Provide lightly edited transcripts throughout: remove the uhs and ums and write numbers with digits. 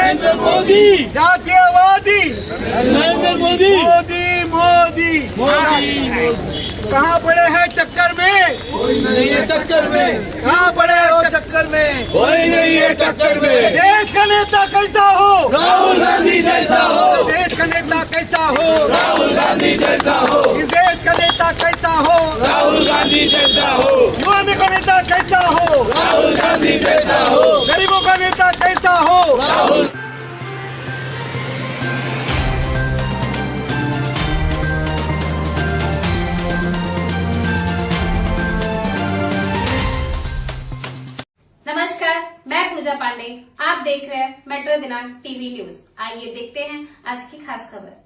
नरेंद्र मोदी, जातीयवादी नरेंद्र मोदी, मोदी मोदी मोदी। कहाँ पड़े हैं चक्कर में? कोई नहीं है टक्कर में, कहाँ पड़े हो चक्कर में? कोई नहीं है टक्कर में। देश का नेता कैसा हो? राहुल गांधी जैसा हो, देश का नेता कैसा हो? राहुल गांधी जैसा हो, इस देश का नेता कैसा हो? राहुल गांधी जैसा हो, युवा का नेता कैसा हो? राहुल गांधी जैसा हो, गरीबों का नेता कैसा हो? राहुल। नमस्कार, मैं पूजा पांडे। आप देख रहे हैं मेट्रो दिनांक टीवी न्यूज। आइए देखते हैं आज की खास खबर।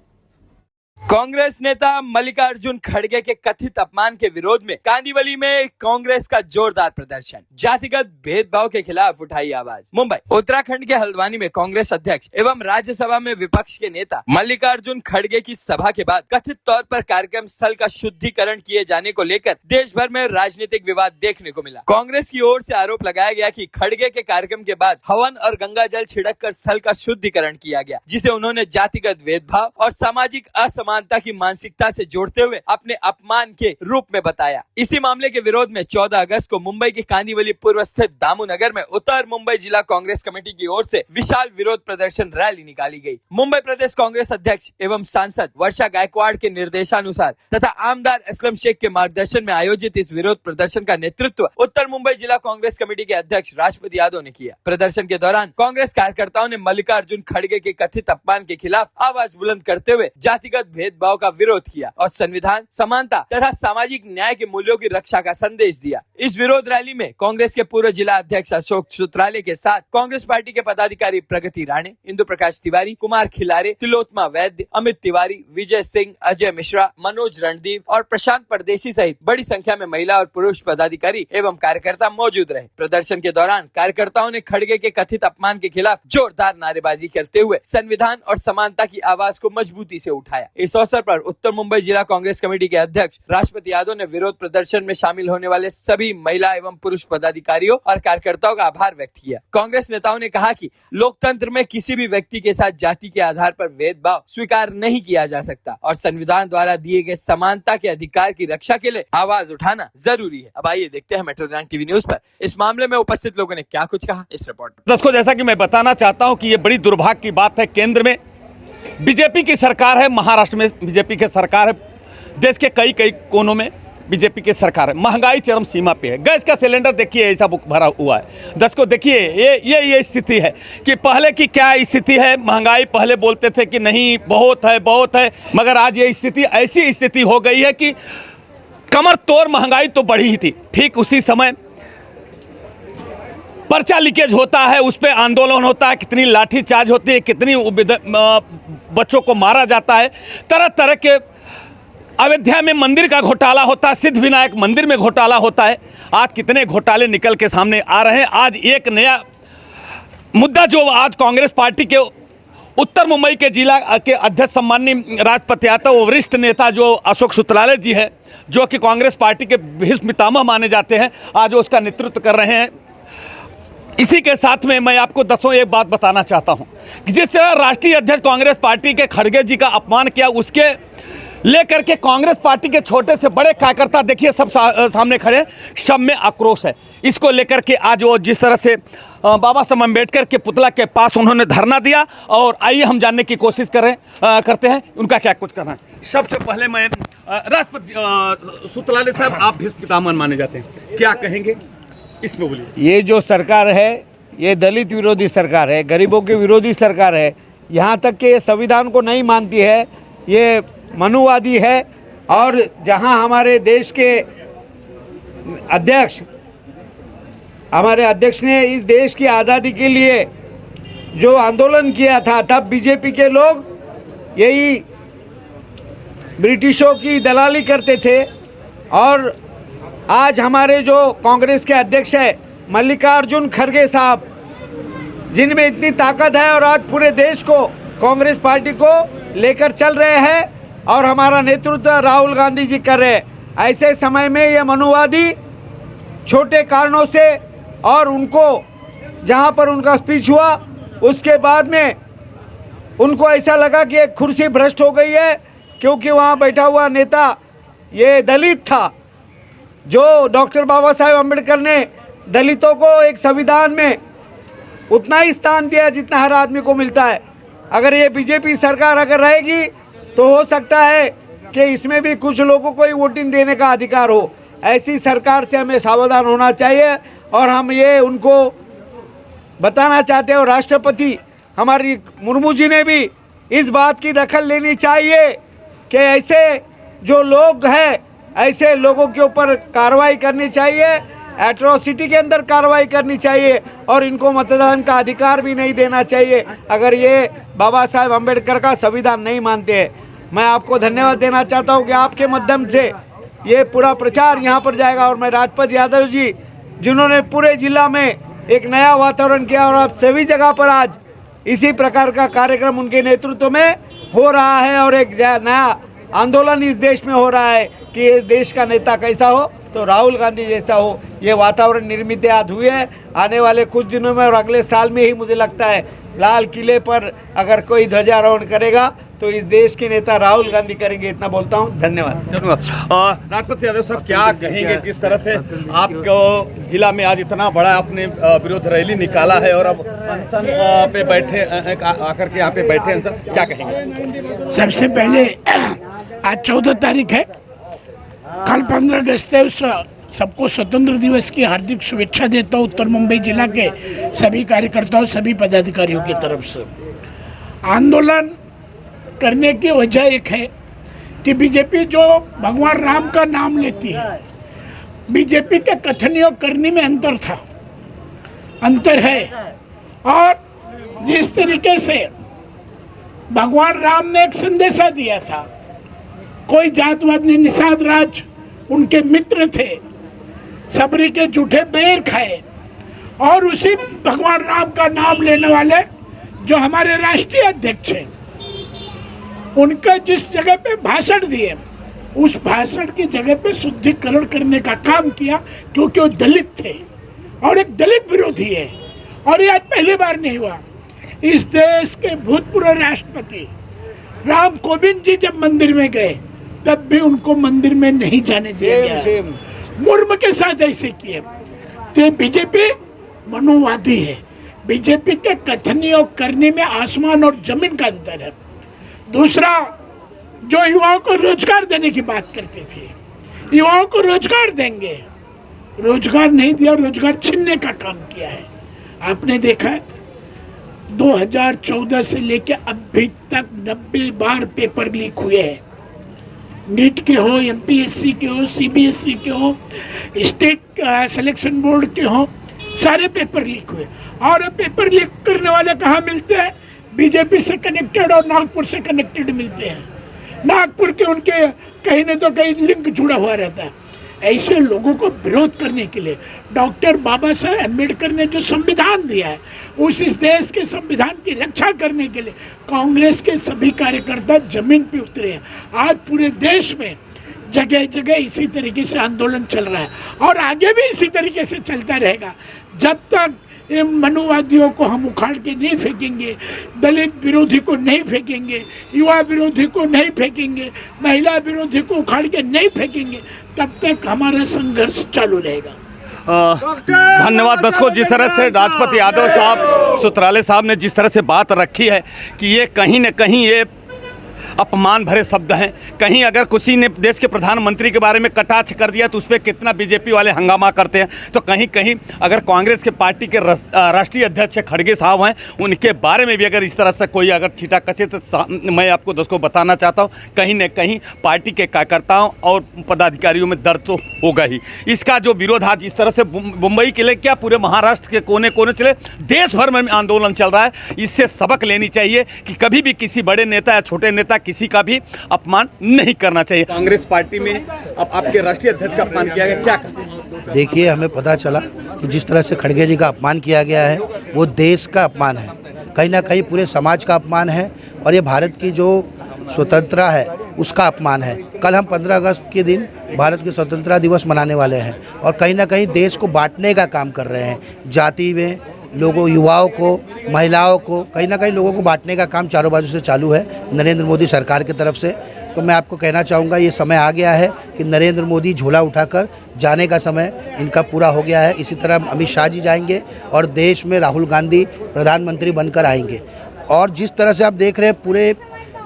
कांग्रेस नेता मल्लिकार्जुन खड़गे के कथित अपमान के विरोध में कांदिवली में कांग्रेस का जोरदार प्रदर्शन, जातिगत भेदभाव के खिलाफ उठाई आवाज। मुंबई उत्तराखंड के हल्द्वानी में कांग्रेस अध्यक्ष एवं राज्यसभा में विपक्ष के नेता मल्लिकार्जुन खड़गे की सभा के बाद कथित तौर पर कार्यक्रम स्थल का शुद्धिकरण किए जाने को लेकर देश भर में राजनीतिक विवाद देखने को मिला। कांग्रेस की ओर से आरोप लगाया गया कि खड़गे के कार्यक्रम के बाद हवन और गंगा जल छिड़क कर स्थल का शुद्धिकरण किया गया, जिसे उन्होंने जातिगत भेदभाव और सामाजिक असमानता की मानसिकता से जोड़ते हुए अपने अपमान के रूप में बताया। इसी मामले के विरोध में 14 अगस्त को मुंबई के कांदिवली पूर्व स्थित दामू नगर में उत्तर मुंबई जिला कांग्रेस कमेटी की ओर से विशाल विरोध प्रदर्शन रैली निकाली गई। मुंबई प्रदेश कांग्रेस अध्यक्ष एवं सांसद वर्षा गायकवाड़ के निर्देशानुसार तथा आमदार असलम शेख के मार्गदर्शन में आयोजित इस विरोध प्रदर्शन का नेतृत्व उत्तर मुंबई जिला कांग्रेस कमेटी के अध्यक्ष राजपति यादव ने किया। प्रदर्शन के दौरान कांग्रेस कार्यकर्ताओं ने मल्लिकार्जुन खड़गे के कथित अपमान के खिलाफ आवाज बुलंद करते हुए जातिगत भेदभाव का विरोध किया और संविधान, समानता तथा सामाजिक न्याय के मूल्यों की रक्षा का संदेश दिया। इस विरोध रैली में कांग्रेस के पूर्व जिला अध्यक्ष अशोक सुत्राले के साथ कांग्रेस पार्टी के पदाधिकारी प्रगति राणे, इंदु प्रकाश तिवारी, कुमार खिलारे, तिलोत्तमा वैद्य, अमित तिवारी, विजय सिंह, अजय मिश्रा, मनोज रणदीप और प्रशांत परदेशी सहित बड़ी संख्या में महिला और पुरुष पदाधिकारी एवं कार्यकर्ता मौजूद रहे। प्रदर्शन के दौरान कार्यकर्ताओं ने खड़गे के कथित अपमान के खिलाफ जोरदार नारेबाजी करते हुए संविधान और समानता की आवाज को मजबूती से उठाया। इस अवसर पर उत्तर मुंबई जिला कांग्रेस कमेटी के अध्यक्ष राजपति यादव ने विरोध प्रदर्शन में शामिल होने वाले सभी महिला एवं पुरुष पदाधिकारियों और कार्यकर्ताओं का आभार व्यक्त किया। कांग्रेस नेताओं ने कहा कि लोकतंत्र में किसी भी व्यक्ति के साथ जाति के आधार पर भेदभाव स्वीकार नहीं किया जा सकता और संविधान द्वारा दिए गए समानता के अधिकार की रक्षा के लिए आवाज उठाना जरूरी है। अब आइए देखते हैं मेट्रो दिनांक टीवी न्यूज पर इस मामले में उपस्थित लोगों ने क्या कुछ कहा। इस रिपोर्ट दर्शकों, जैसा कि मैं बताना चाहता हूं कि ये बड़ी दुर्भाग्य की बात है, केंद्र में बीजेपी की सरकार है, महाराष्ट्र में बीजेपी की सरकार है, देश के कई कोनों में बीजेपी की सरकार है। महंगाई चरम सीमा पे है। गैस का सिलेंडर देखिए ऐसा बुक भरा हुआ है। दर्शकों देखिए ये स्थिति है कि पहले की क्या स्थिति है। महंगाई पहले बोलते थे कि नहीं बहुत है, मगर आज ये स्थिति ऐसी स्थिति हो गई है कि कमर तोड़ महंगाई तो बढ़ी ही थी। ठीक उसी समय पर्चा लीकेज होता है, उस पर आंदोलन होता है, कितनी लाठीचार्ज होती है, कितनी बच्चों को मारा जाता है, तरह तरह के अयोध्या में मंदिर का घोटाला होता है, सिद्ध विनायक मंदिर में घोटाला होता है। आज कितने घोटाले निकल के सामने आ रहे हैं। आज एक नया मुद्दा जो आज कांग्रेस पार्टी के उत्तर मुंबई के जिला के अध्यक्ष सम्माननीय राजपति यादव, वरिष्ठ नेता जो अशोक सुत्राले जी हैं, जो कि कांग्रेस पार्टी के भीष्म पितामह माने जाते हैं, आज उसका नेतृत्व कर रहे हैं। इसी के साथ में मैं आपको एक बात बताना चाहता हूं कि जिस तरह राष्ट्रीय अध्यक्ष कांग्रेस पार्टी के खड़गे जी का अपमान किया, उसके लेकर के कांग्रेस पार्टी के छोटे से बड़े कार्यकर्ता देखिए सब सामने खड़े, सब में आक्रोश है। इसको लेकर के आज वो जिस तरह से बाबा साहब अम्बेडकर के पुतला के पास उन्होंने धरना दिया, और आइए हम जानने की कोशिश करते हैं उनका क्या कुछ करना है। सबसे पहले मैं राष्ट्रपति सुत्राले साहब, आप भीष्म पितामह माने जाते हैं, क्या कहेंगे इसमें बोलिए। ये जो सरकार है ये दलित विरोधी सरकार है, गरीबों के विरोधी सरकार है। यहाँ तक कि संविधान को नहीं मानती है, ये मनुवादी है। और जहाँ हमारे देश के अध्यक्ष ने इस देश की आज़ादी के लिए जो आंदोलन किया था, तब बीजेपी के लोग यही ब्रिटिशों की दलाली करते थे। और आज हमारे जो कांग्रेस के अध्यक्ष है मल्लिकार्जुन खड़गे साहब, जिनमें इतनी ताकत है और आज पूरे देश को कांग्रेस पार्टी को लेकर चल रहे हैं और हमारा नेतृत्व राहुल गांधी जी कर रहे हैं, ऐसे समय में ये मनुवादी छोटे कारणों से और उनको जहां पर उनका स्पीच हुआ उसके बाद में उनको ऐसा लगा कि एक कुर्सी भ्रष्ट हो गई है, क्योंकि वहाँ बैठा हुआ नेता ये दलित था। जो डॉक्टर बाबा साहेब अम्बेडकर ने दलितों को एक संविधान में उतना ही स्थान दिया जितना हर आदमी को मिलता है। अगर ये बीजेपी सरकार अगर रहेगी तो हो सकता है कि इसमें भी कुछ लोगों को ही वोटिंग देने का अधिकार हो। ऐसी सरकार से हमें सावधान होना चाहिए और हम ये उनको बताना चाहते हैं। और राष्ट्रपति हमारी मुर्मू जी ने भी इस बात की दखल लेनी चाहिए कि ऐसे जो लोग हैं ऐसे लोगों के ऊपर कार्रवाई करनी चाहिए, एट्रोसिटी के अंदर कार्रवाई करनी चाहिए और इनको मतदान का अधिकार भी नहीं देना चाहिए अगर ये बाबा साहेब अम्बेडकर का संविधान नहीं मानते हैं। मैं आपको धन्यवाद देना चाहता हूँ कि आपके माध्यम से ये पूरा प्रचार यहाँ पर जाएगा। और मैं राजपत यादव जी जिन्होंने पूरे जिला में एक नया वातावरण किया और अब सभी जगह पर आज इसी प्रकार का कार्यक्रम उनके नेतृत्व में हो रहा है और एक नया आंदोलन इस देश में हो रहा है कि इस देश का नेता कैसा हो तो राहुल गांधी जैसा हो। ये वातावरण निर्मित आज हुए हैं। आने वाले कुछ दिनों में और अगले साल में ही मुझे लगता है लाल किले पर अगर कोई ध्वजारोहण करेगा तो इस देश के नेता राहुल गांधी करेंगे। इतना बोलता हूँ, धन्यवाद। राजपत यादव साहब क्या कहेंगे, जिस तरह से आपको जिला में आज इतना बड़ा आपने विरोध रैली निकाला है और अब अनशन पे बैठे आकर के यहाँ पे बैठे हैं, क्या कहेंगे? सबसे पहले आज 14 तारीख है, कल 15 अगस्त है। उस सबको स्वतंत्र दिवस की हार्दिक शुभेच्छा देता हूँ उत्तर मुंबई जिला के सभी कार्यकर्ताओं सभी पदाधिकारियों की तरफ से। आंदोलन करने की वजह एक है कि बीजेपी जो भगवान राम का नाम लेती है, बीजेपी के कथनी और करनी में अंतर है। और जिस तरीके से भगवान राम ने एक संदेशा दिया था, कोई जातवाद नहीं, निषाद राज उनके मित्र थे, सबरी के झूठे बेर खाए। और उसी भगवान राम का नाम लेने वाले जो हमारे राष्ट्रीय अध्यक्ष हैं, उनका जिस जगह पे भाषण दिए उस भाषण की जगह पे शुद्धिकरण करने का काम किया, क्योंकि वो दलित थे और एक दलित विरोधी है। और ये आज पहली बार नहीं हुआ। इस देश के भूतपूर्व राष्ट्रपति राम कोविंद जी जब मंदिर में गए तब भी उनको मंदिर में नहीं जाने दिया गया। मुर्मू के साथ ऐसे किए। तो बीजेपी मनोवादी है। बीजेपी के कथनी और करने में आसमान और जमीन का अंतर है। दूसरा, जो युवाओं को रोजगार देने की बात करते थे, युवाओं को रोजगार देंगे, रोजगार नहीं दिया, रोजगार छीनने का काम किया है। आपने देखा है 2014 से लेकर अभी तक 90 बार पेपर लीक हुए हैं। नीट के हो, एमपीएससी के हो, सीबीएसई के हो, स्टेट सिलेक्शन बोर्ड के हो, सारे पेपर लीक हुए। और पेपर लीक करने वाले कहाँ मिलते हैं? बीजेपी से कनेक्टेड और नागपुर से कनेक्टेड मिलते हैं। नागपुर के उनके कहीं न तो कहीं लिंक जुड़ा हुआ रहता है। ऐसे लोगों को विरोध करने के लिए डॉक्टर बाबा साहेब अम्बेडकर ने जो संविधान दिया है, इस देश के संविधान की रक्षा करने के लिए कांग्रेस के सभी कार्यकर्ता जमीन पे उतरे हैं। आज पूरे देश में जगह जगह इसी तरीके से आंदोलन चल रहा है और आगे भी इसी तरीके से चलता रहेगा जब तक इन मनुवादियों को हम उखाड़ के नहीं फेंकेंगे, दलित विरोधी को नहीं फेंकेंगे, युवा विरोधी को नहीं फेंकेंगे, महिला विरोधी को उखाड़ के नहीं फेंकेंगे, तब तक हमारा संघर्ष चालू रहेगा। धन्यवाद दर्शकों। जिस तरह से राजपत यादव साहब, सुत्राले साहब ने जिस तरह से बात रखी है कि ये कहीं न कहीं ये अपमान भरे शब्द हैं। कहीं अगर किसी ने देश के प्रधानमंत्री के बारे में कटाक्ष कर दिया तो उस पर कितना बीजेपी वाले हंगामा करते हैं, तो कहीं कहीं अगर कांग्रेस के पार्टी के राष्ट्रीय अध्यक्ष खड़गे साहब हैं, उनके बारे में भी अगर इस तरह से कोई अगर छीटा कसे तो मैं आपको दोस्तों बताना चाहता हूँ कहीं न कहीं पार्टी के कार्यकर्ताओं और पदाधिकारियों में दर्द तो होगा ही। इसका जो विरोध आज इस तरह से मुंबई के लिए क्या पूरे महाराष्ट्र के कोने कोने चले, देश भर में आंदोलन चल रहा है। इससे सबक लेनी चाहिए कि कभी भी किसी बड़े नेता या छोटे नेता किसी का भी अपमान नहीं करना चाहिए। कांग्रेस पार्टी में अब आपके राष्ट्रीय अध्यक्ष का अपमान किया गया, क्या कहें? देखिए, हमें पता चला कि जिस तरह से खड़गे जी का अपमान किया गया है वो देश का अपमान है, कहीं ना कहीं पूरे समाज का अपमान है और ये भारत की जो स्वतंत्रता है उसका अपमान है। कल हम 15 अगस्त के दिन भारत के स्वतंत्रता दिवस मनाने वाले हैं और कहीं ना कहीं देश को बांटने का काम कर रहे हैं, जाति में लोगों, युवाओं को, महिलाओं को, कहीं ना कहीं लोगों को बांटने का काम चारों बाजू से चालू है नरेंद्र मोदी सरकार की तरफ से। तो मैं आपको कहना चाहूँगा ये समय आ गया है कि नरेंद्र मोदी झोला उठाकर जाने का समय इनका पूरा हो गया है। इसी तरह अमित शाह जी जाएंगे और देश में राहुल गांधी प्रधानमंत्री बनकर आएंगे। और जिस तरह से आप देख रहे हैं पूरे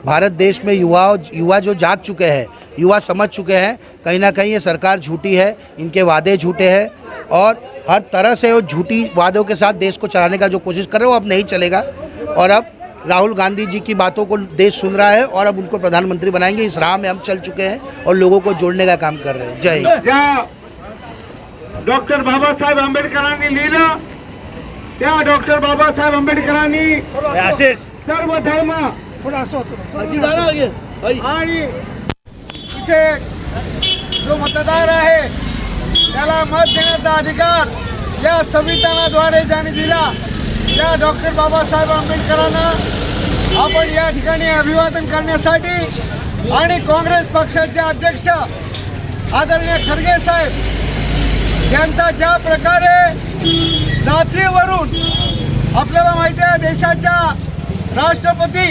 भारत देश में युवा जो जाग चुके हैं, युवा समझ चुके हैं कहीं ना कहीं ये सरकार झूठी है, इनके वादे झूठे हैं और हर तरह से वो झूठी वादों के साथ देश को चलाने का जो कोशिश कर रहे हो अब नहीं चलेगा। और अब राहुल गांधी जी की बातों को देश सुन रहा है और अब उनको प्रधानमंत्री बनाएंगे। इस राह में हम चल चुके हैं और लोगों को जोड़ने का काम कर रहे हैं। जय हिंद। डॉक्टर बाबासाहेब आंबेडकरांनी लिहिलं, त्या डॉक्टर बाबासाहेब आंबेडकरांनी सर्व धर्म आणि इथे जो मतदार आहे त्याला मत देण्याचा अधिकार या संविधानाद्वारे ज्यांनी दिला त्या डॉक्टर बाबासाहेब आंबेडकरांना आपण या ठिकाणी अभिवादन करण्यासाठी आणि काँग्रेस पक्षाचे अध्यक्ष आदरणीय खरगे साहेब यांचा ज्या प्रकारे जातीवरून आपल्याला माहिती आहे देशाच्या राष्ट्रपती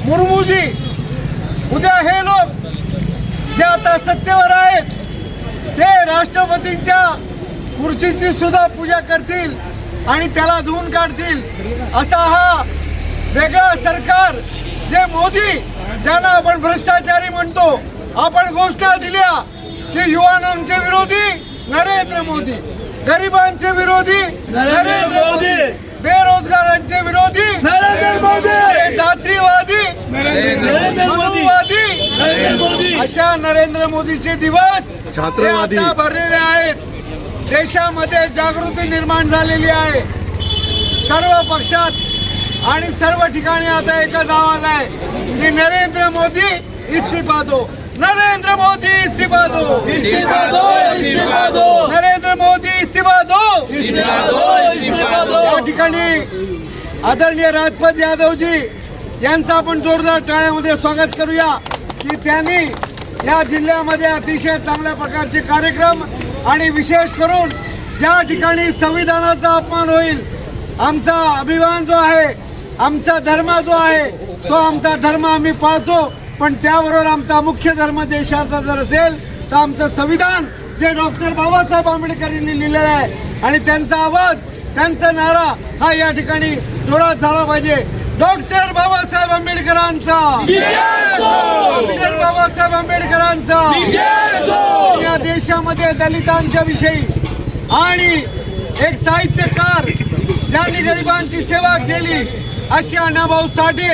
मुर्मूजी उद्या हे लोक जे आता सत्तेवर आहेत ते राष्ट्रपतींच्या खुर्चीची सुद्धा पूजा करतील आणि त्याला धुवून काढतील असा हा वेगळा सरकार जे मोदी ज्यांना आपण भ्रष्टाचारी म्हणतो आपण घोषणा दिल्या की युवानांचे विरोधी नरेंद्र मोदी, गरिबांचे विरोधी नरेंद्र मोदी, बेरोजगारांचे विरोधी नरेंद्र मोदी, जातीवादी मनुवादी अशा नरेंद्र मोदीचे दिवस छात्रवादी भरलेले आहेत। देशामध्ये जागृती निर्माण झालेली आहे सर्व पक्षात आणि सर्व ठिकाणी आता एकच आवाज आहे की नरेंद्र मोदी इस्तीफा दो, नरेंद्र मोदी इस्तीफा दो, इस्तीफा दो, इस्तीफा दो, नरेंद्र मोदी इस्तीफा दो, इस्तीफा दो, इस्तीफा दो। या ठिकाणी आदरणीय राजपत यादवजी यांचं आपण जोरदार टाळ्यामध्ये स्वागत करूया की त्यांनी या जिल्ह्यामध्ये अतिशय चांगल्या प्रकारचे कार्यक्रम आणि विशेष करून ज्या ठिकाणी संविधानाचा अपमान होईल, आमचा अभिमान जो आहे, आमचा धर्म जो आहे तो आमचा धर्म आम्ही पाळतो, पण त्याबरोबर आमचा मुख्य धर्म देशाचा जर असेल तर आमचं संविधान जे डॉक्टर बाबासाहेब आंबेडकरांनी लिहिलेलं आहे आणि त्यांचा आवाज, त्यांचा नारा हा या ठिकाणी जोरात झाला पाहिजे। डॉक्टर बाबासाहेब आंबेडकरांचा, डॉक्टर बाबासाहेब आंबेडकरांचा या देशामध्ये दलितांच्या विषयी आणि एक साहित्यकार ज्यांनी गरिबांची सेवा केली अशी अण्णाभाऊ साठे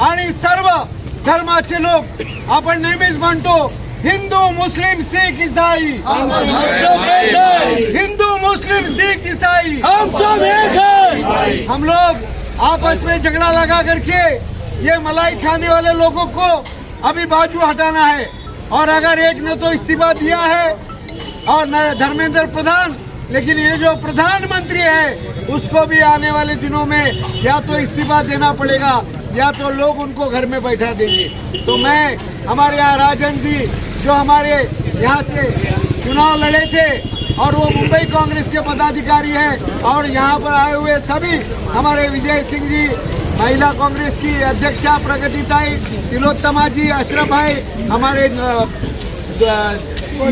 आणि सर्व धर्माचे लोक आपण नेहमीच म्हणतो हिंदू मुस्लिम सिख ईसाई, हिंदू मुस्लिम सिख ईसाई हम लोग आपस में झगड़ा लगा करके ये मलाई खाने वाले लोगों को अभी बाजू हटाना है। और अगर एक ने तो इस्तीफा दिया है और धर्मेंद्र प्रधान, लेकिन ये जो प्रधानमंत्री है उसको भी आने वाले दिनों में या तो इस्तीफा देना पड़ेगा या तो लोग उनको घर में बैठा देंगे। तो मैं हमारे यहाँ राजन जी जो हमारे यहाँ से चुनाव लड़े थे और वो मुंबई कांग्रेस के पदाधिकारी हैं और यहाँ पर आए हुए सभी हमारे विजय सिंह जी, महिला कांग्रेस की अध्यक्षा प्रगतिताई, तिलोत्तमा जी, अशरफ भाई, हमारे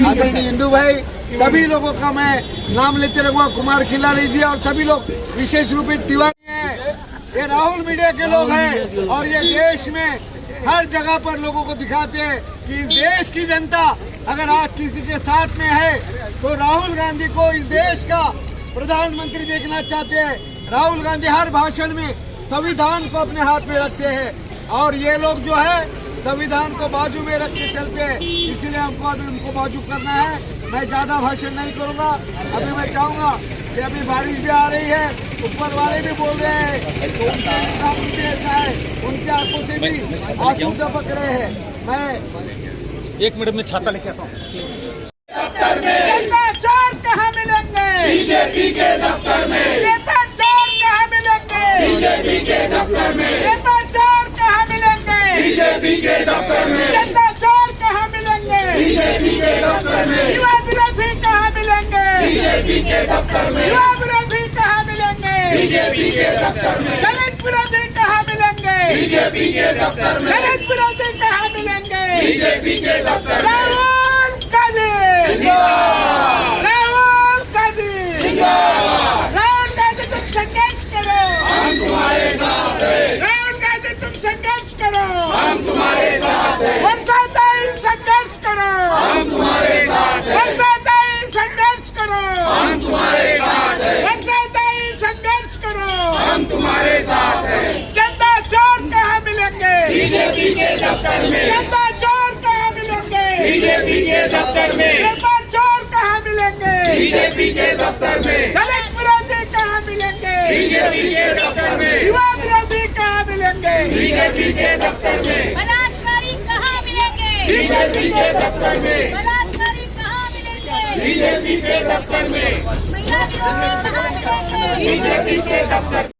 आदरणीय इंदू भाई, सभी लोगों का मैं नाम लेते रहूँगा, कुमार खिलाड़ी जी और सभी लोग, विशेष रूप से तिवारी हैं, ये राहुल मीडिया के लोग हैं और ये देश में हर जगह पर लोगों को दिखाते हैं कि इस देश की जनता अगर आज किसी के साथ में है तो राहुल गांधी को इस देश का प्रधानमंत्री देखना चाहते हैं। राहुल गांधी हर भाषण में संविधान को अपने हाथ में रखते हैं और ये लोग जो है संविधान को बाजू में रख के चलते हैं, इसीलिए हमको अभी उनको बाजू करना है। मैं ज़्यादा भाषण नहीं करूँगा। अभी मैं चाहूँगा कि अभी बारिश भी आ रही है, ऊपर वाले भी बोल रहे हैं तो उनके लिखा उनके ऐसा है, उनके आंखों से भी आंसू टपक रहे हैं। मैं 1 मिनट में छाता लेके आता हूँ। नेता चोर कहाँ मिलेंगे? बीजेपी के दफ्तर में, नेता चोर कहाँ मिलेंगे? बीजेपी के दफ्तर में, नेता चोर कहाँ मिलेंगे? बीजेपी के दफ्तर में, नेता चोर कहाँ मिलेंगे? बीजेपी के दफ्तर में, युवा विरोधी कहाँ मिलेंगे? बीजेपी के दफ्तर में, युवा विरोधी कहाँ मिलेंगे? बीजेपी के दफ्तर में, दलित विरोधी कहाँ मिलेंगे, बीजेपी के दफ्तर में, दलित विरोधी कहाँ मिलेंगे, बीजेपी के दफ्तर में, राहुल गांधी, जिंदाबाद, राहुल गांधी, जिंदाबाद, राहुल गांधी तुम संघर्ष करो, हम तुम्हारे साथ हैं, राहुल गांधी तुम संघर्ष करो, हम तुम्हारे साथ हैं, वर्षाताई संघर्ष करो, हम तुम्हारे साथ हैं, वर्षाताई संघर्ष करो, हम तुम्हारे साथ हैं, वर्षाताई संघर्ष करो, हम तुम्हारे साथ हैं, जनता चोर कहाँ मिलेंगे, बीजेपी के दफ्तर में, जनता चोर कहाँ मिलेंगे, बीजेपी के दफ्तर में, जनता चोर कहाँ मिलेंगे, बीजेपी के दफ्तर में, दलित विरोधी कहाँ मिलेंगे, बीजेपी के दफ्तर में, युवा विरोधी कहाँ मिलेंगे, बीजेपी के दफ्तर में, बलात्कारी कहाँ मिलेंगे, बीजेपी के दफ्तर में, बलात्कारी कहाँ मिलेंगे, बीजेपी के दफ्तर में, महिला विरोधी कहाँ मिलेंगे, बीजेपी के दफ्तर